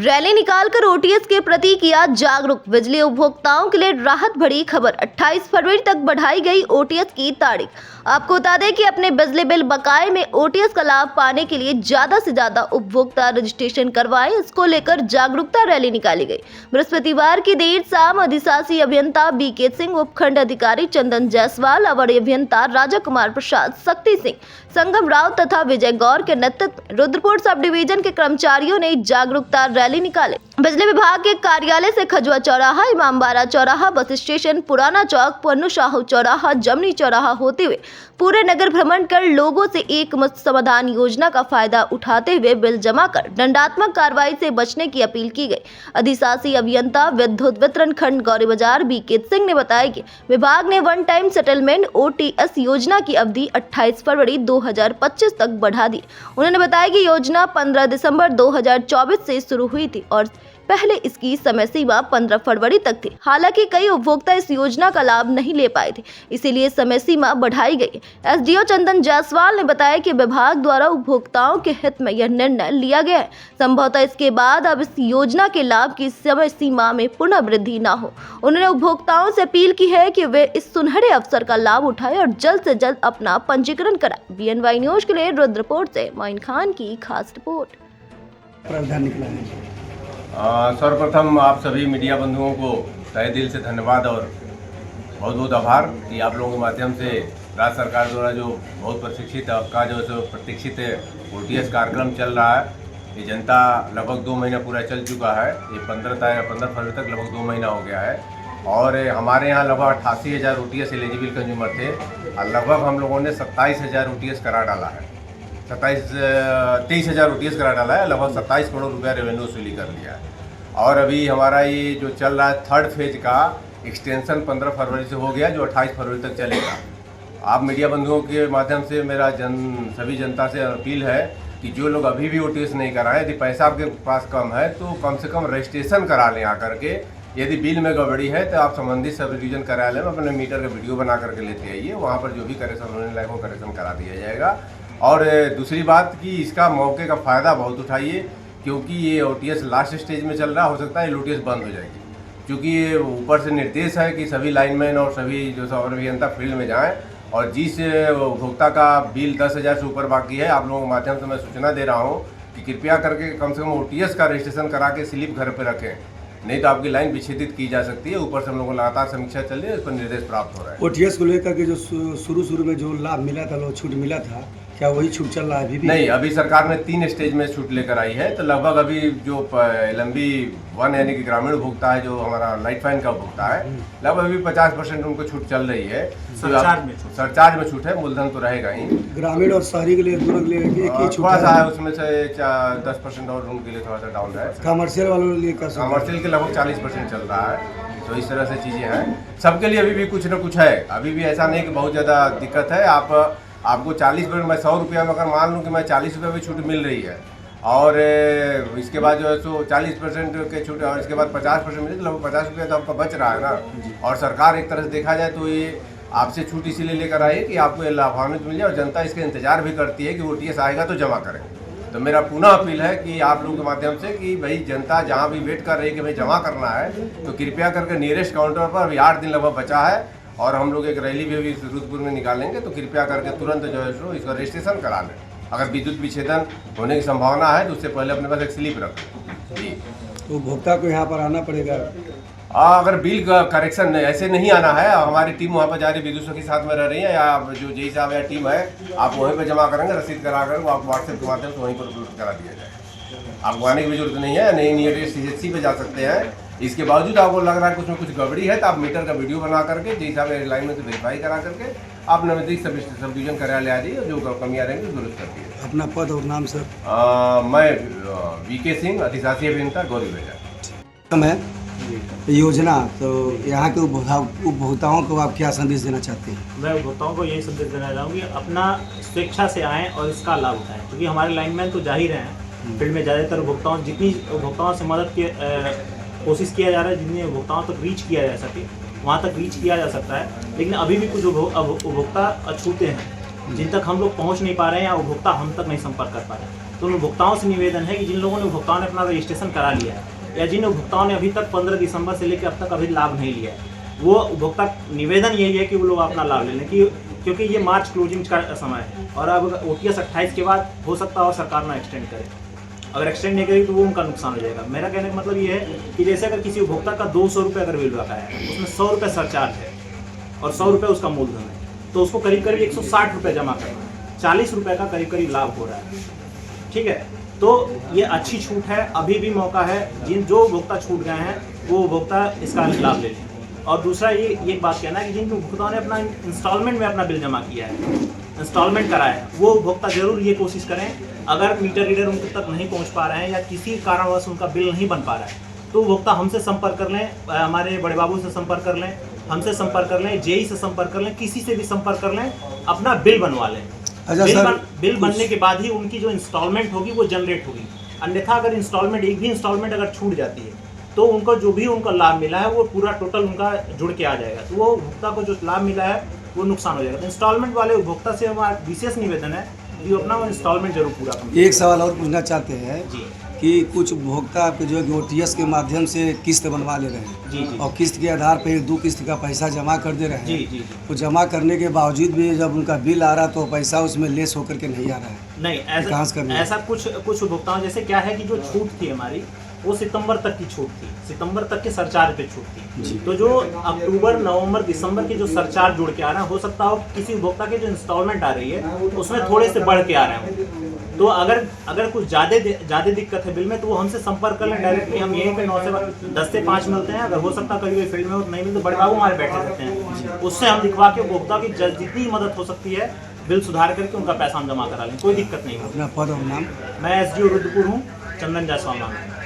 Rally निकालकर OTS के प्रति किया जागरूक। बिजली उपभोक्ताओं के लिए राहत भरी खबर। 28 फरवरी तक बढ़ाई गई ओटीएस की तारीख। आपको बता दें कि अपने बिजली बिल बकाये में ओटीएस का लाभ पाने के लिए ज्यादा से ज्यादा उपभोक्ता रजिस्ट्रेशन करवाएं। इसको लेकर जागरूकता रैली निकाली गई। बृहस्पतिवार की देर शाम अधिशासी अभियंता बीके सिंह, उपखंड अधिकारी चंदन जायसवाल, अवर अभियंता राजा कुमार प्रसाद, शक्ति सिंह, संगम राव तथा विजय गौर के नेतृत्व में रुद्रपुर सब डिवीजन के कर्मचारियों ने जागरूकता रैली निकाले। बिजली विभाग के कार्यालय से खजुआ चौराहा, इमामबाड़ा चौराहा, बस स्टेशन, पुराना चौक, पन्नू साहू चौराहा, जमनी चौराहा होते हुए पूरे नगर भ्रमण कर लोगों से एक मुश्त समाधान योजना का फायदा उठाते हुए बिल जमा कर दंडात्मक कार्रवाई से बचने की अपील की गई। अधिशासी अभियंता विद्युत वितरण खंड गौरी बाजार बीके सिंह ने बताया कि विभाग ने वन टाइम सेटलमेंट ओटीएस योजना की अवधि 28 फरवरी 2025 तक बढ़ा दी। उन्होंने बताया कि योजना 15 दिसंबर 2024 से शुरू हुई थी और पहले इसकी समय सीमा 15 फरवरी तक थी। हालांकि कई उपभोक्ता इस योजना का लाभ नहीं ले पाए थे, इसीलिए समय सीमा बढ़ाई गई। एसडीओ चंदन जायसवाल ने बताया कि विभाग द्वारा उपभोक्ताओं के हित में यह निर्णय लिया गया है। संभवतः इसके बाद अब इस योजना के लाभ की समय सीमा में पुनः वृद्धि न हो। उन्होंने उपभोक्ताओं से अपील की है कि वे इस सुनहरे अवसर का लाभ उठाएं और जल्द से जल्द अपना पंजीकरण कराएं। बीएनवाई न्यूज के लिए रुद्रपुर से मोइन खान की खास रिपोर्ट। प्रावधान निकला है। सर्वप्रथम आप सभी मीडिया बंधुओं को तहे दिल से धन्यवाद और बहुत बहुत आभार कि आप लोगों के माध्यम से राज्य सरकार द्वारा जो बहुत प्रशिक्षित आपका जो प्रतीक्षित ओटीएस कार्यक्रम चल रहा है, ये जनता लगभग 2 महीना पूरा चल चुका है। ये 15 फरवरी तक लगभग 2 महीना हो गया है और हमारे यहाँ लगभग 88,000 ओटीएस एलिजिबल कंज्यूमर थे और लगभग हम लोगों ने 27,000 ओटीएस करा डाला है। 23,000 ओटीएस करा डाला है, लगभग 27 करोड़ रुपया रेवेन्यू वसूली कर लिया है। और अभी हमारा ये जो चल रहा है थर्ड फेज का एक्सटेंशन 15 फरवरी से हो गया, जो 28 फरवरी तक चलेगा। आप मीडिया बंधुओं के माध्यम से मेरा सभी जनता से अपील है कि जो लोग अभी भी ओटीएस नहीं कराएं, यदि पैसा आपके पास कम है तो कम से कम रजिस्ट्रेशन करा लें आकर के। यदि बिल में गड़बड़ी है तो आप संबंधित सब डिवीजन कार्यालय में अपने मीटर का वीडियो बना करके लेते आइए, वहाँ पर जो भी करेक्शन होने लायक हो करेक्शन करा दिया जाएगा। और दूसरी बात कि इसका मौके का फ़ायदा बहुत उठाइए, क्योंकि ये ओटीएस लास्ट स्टेज में चल रहा, हो सकता है ओटीएस बंद हो जाएगी। क्योंकि ये ऊपर से निर्देश है कि सभी लाइनमैन और सभी जो सौर अभियंता फील्ड में जाएं और जिस उपभोक्ता का बिल 10,000 से ऊपर बाकी है, आप लोगों के माध्यम से मैं सूचना दे रहा हूँ कि कृपया करके कम से कम ओटीएस का रजिस्ट्रेशन करा के स्लिप घर पर रखें, नहीं तो आपकी लाइन विच्छेदित की जा सकती है। ऊपर से हम लोगों को लगातार समीक्षा चल रही है, इस पर निर्देश प्राप्त हो रहा है। ओटीएस को लेकर के जो शुरू में जो लाभ मिला था, छूट मिला था, क्या वही छूट चल रहा है अभी भी? नहीं, अभी सरकार ने 3 स्टेज में छूट लेकर आई है। तो लगभग अभी जो लंबी 1 यानी कि ग्रामीण उपभोक्ता है, जो हमारा लाइट फाइन का उपभोक्ता है, लगभग अभी 50% उनको छूट चल रही है। सरचार्ज में छूट है, मूलधन तो रहेगा ही। ग्रामीण और शहरी के लिए दोनों के लिए एक ही छूट थोड़ा सा है, उसमें से 10% और उनके लिए थोड़ा सा डाउन है। कमर्शियल वालों के लिए कमर्शियल के लगभग 40% चल रहा है। तो इस तरह से चीज़ें हैं, सबके लिए अभी भी कुछ न कुछ है। अभी भी ऐसा नहीं कि बहुत ज़्यादा दिक्कत है। आपको 40%, मैं 100 रुपया में अगर मान लूँ कि मैं 40 रुपये भी छूट मिल रही है और इसके बाद जो है सो 40% के छूट और इसके बाद 50% मिले, तो लगभग 50 रुपया तो आपका बच रहा है ना। और सरकार एक तरह से देखा जाए तो ये आपसे छूट इसीलिए लेकर आई है कि आपको ये लाभान्वित मिल जाए और जनता इसका इंतजार भी करती है कि ओटीएस आएगा तो जमा करें। तो मेरा पुनः अपील है कि आप लोगों के माध्यम से कि भाई जनता जहाँ भी वेट कर रही है कि भाई जमा करना है, तो कृपया करके नियरेस्ट काउंटर पर अभी 8 दिन लगभग बचा है और हम लोग एक रैली भी अभी रुद्रपुर में निकालेंगे, तो कृपया करके तुरंत जो है सो इसका रजिस्ट्रेशन करा लें। अगर विद्युत विच्छेदन होने की संभावना है तो उससे पहले अपने पास एक स्लिप रखें जी। तो उपभोक्ता को यहाँ पर आना पड़ेगा। अगर बिल का करेक्शन ऐसे नहीं आना है, हमारी टीम वहाँ पर जा रही, विद्युत के साथ में रह रही है, या जो जेई साहब या टीम है, आप वहीं पर जमा करेंगे, रसीद करा कर आप व्हाट्सएप के माध्यम से वहीं पर उपलब्ध करा दिया जाए। आपको आने की भी जरूरत नहीं है, नहीं नियरेस्ट सीएचसी पे जा सकते हैं। इसके बावजूद आपको लग रहा है कुछ में कुछ गड़बड़ी है, तो आप मीटर का वीडियो बना करके जेई साहब लाइन में से वेरीफाई करा करके आप नजदीक सब डिवीजन कार्यालय आ जाइए, जो कमियाँ रहेंगी दुरुस्त कर दिए। अपना पद और नाम सर? मैं बीके सिंह, अधिशासी अभियंता, गौरी बाजार। मैं योजना, तो यहाँ के उपभोक्ताओं को आप क्या संदेश देना चाहते हैं? मैं उपभोक्ताओं को यही संदेश देना चाहूँगी, अपना स्वेच्छा से आएँ और इसका लाभ उठाएँ, क्योंकि हमारे लाइनमैन तो जा ही रहे हैं फील्ड में। ज़्यादातर उपभोक्ताओं, जितनी उपभोक्ताओं से मदद की कोशिश किया जा रहा है, जितने उपभोक्ताओं तक रीच किया जा सके वहाँ तक रीच किया जा सकता है। लेकिन अभी भी कुछ उपभोक्ता अछूते हैं जिन तक हम लोग पहुँच नहीं पा रहे हैं या उपभोक्ता हम तक नहीं संपर्क कर पा रहे हैं। तो उन उपभोक्ताओं से निवेदन है कि जिन लोगों ने उपभोक्ताओं ने अपना रजिस्ट्रेशन करा लिया है या जिन उपभोक्ताओं ने अभी तक 15 दिसंबर से लेकर अब तक अभी लाभ नहीं लिया है, वो उपभोक्ता निवेदन यही है कि वो लोग अपना लाभ ले लें क्योंकि ये मार्च क्लोजिंग का समय है और अब OTS 28 के बाद हो सकता है सरकार ना एक्सटेंड करे। अगर एक्सटेंड नहीं करेगी तो वो उनका नुकसान हो जाएगा। मेरा कहने का मतलब ये है कि जैसे अगर किसी उपभोक्ता का 200 रुपये अगर बिल बकाया है, उसमें 100 रुपये सरचार्ज है और 100 रुपये उसका मूलधन है, तो उसको करीब करीब 160 रुपये जमा करना है, 40 रुपये का करीब करीब लाभ हो रहा है। ठीक है, तो ये अच्छी छूट है, अभी भी मौका है, जो उपभोक्ता छूट गए हैं वो उपभोक्ता इसका लाभ ले लें। और दूसरा ये बात कहना है कि जिन उपभोक्ताओं ने अपना इंस्टॉलमेंट में अपना बिल जमा किया है, इंस्टॉलमेंट कराया है, वो उपभोक्ता जरूर ये कोशिश करें, अगर मीटर रीडर उनके तक नहीं पहुंच पा रहे हैं या किसी कारणवश उनका बिल नहीं बन पा रहा है तो उपभोक्ता हमसे संपर्क कर लें, हमारे बड़े बाबू से संपर्क कर लें, हमसे संपर्क कर लें, जेई से संपर्क कर लें, किसी से भी संपर्क कर लें, अपना बिल बनवा लें। बिल बनने के बाद ही उनकी जो इंस्टॉलमेंट होगी वो जनरेट होगी। अन्यथा अगर इंस्टॉलमेंट एक भी इंस्टॉलमेंट अगर छूट जाती है तो उनको जो भी उनका लाभ मिला है वो पूरा टोटल उनका जुड़ के आ जाएगा, तो वो उपभोक्ता को जो लाभ मिला है वो नुकसान हो जाएगा। तो इंस्टॉलमेंट वाले उपभोक्ता से हमारा विशेष निवेदन है कि अपना वो इंस्टॉलमेंट जरूर पूरा करें। एक सवाल और पूछना चाहते हैं जी कि कुछ उपभोक्ता आपके जो है कि OTS के माध्यम से किस्त बनवा ले रहे हैं जी जी और किस्त के आधार पर 1-2 किस्त का पैसा जमा कर दे रहे हैं। जी जी जी तो जमा करने के बावजूद भी जब उनका बिल आ रहा तो पैसा उसमें लेस होकर के नहीं आ रहा है। नहीं, ऐसा कुछ उपभोक्ताओं जैसे क्या है कि जो छूट थी हमारी वो सितंबर तक की छूट थी, सितंबर तक के सरचार्ज पे छूट थी। तो जो अक्टूबर, नवंबर, दिसंबर के जो सरचार्ज जुड़ के आ रहे हैं, हो सकता हो किसी उपभोक्ता के जो इंस्टॉलमेंट आ रही है उसमें थोड़े से बढ़ के आ रहे हैं। तो अगर कुछ ज़्यादा दिक्कत है बिल में तो वो हमसे संपर्क कर लें डायरेक्टली। हम यहीं पे 9 से 10 से 5 मिलते हैं। अगर हो सकता है कभी फील्ड में हो तो नहीं मिलते तो बड़े बाबू हमारे बैठे रहते हैं, उससे हम दिखवा के उपभोक्ता की जितनी मदद हो सकती है बिल सुधार करके उनका पैसा हम जमा करा लें, कोई दिक्कत नहीं होगी। अपना पद और नाम? मैं SDO रुद्रपुर हूँ, चंदन जायसवाल नाम है।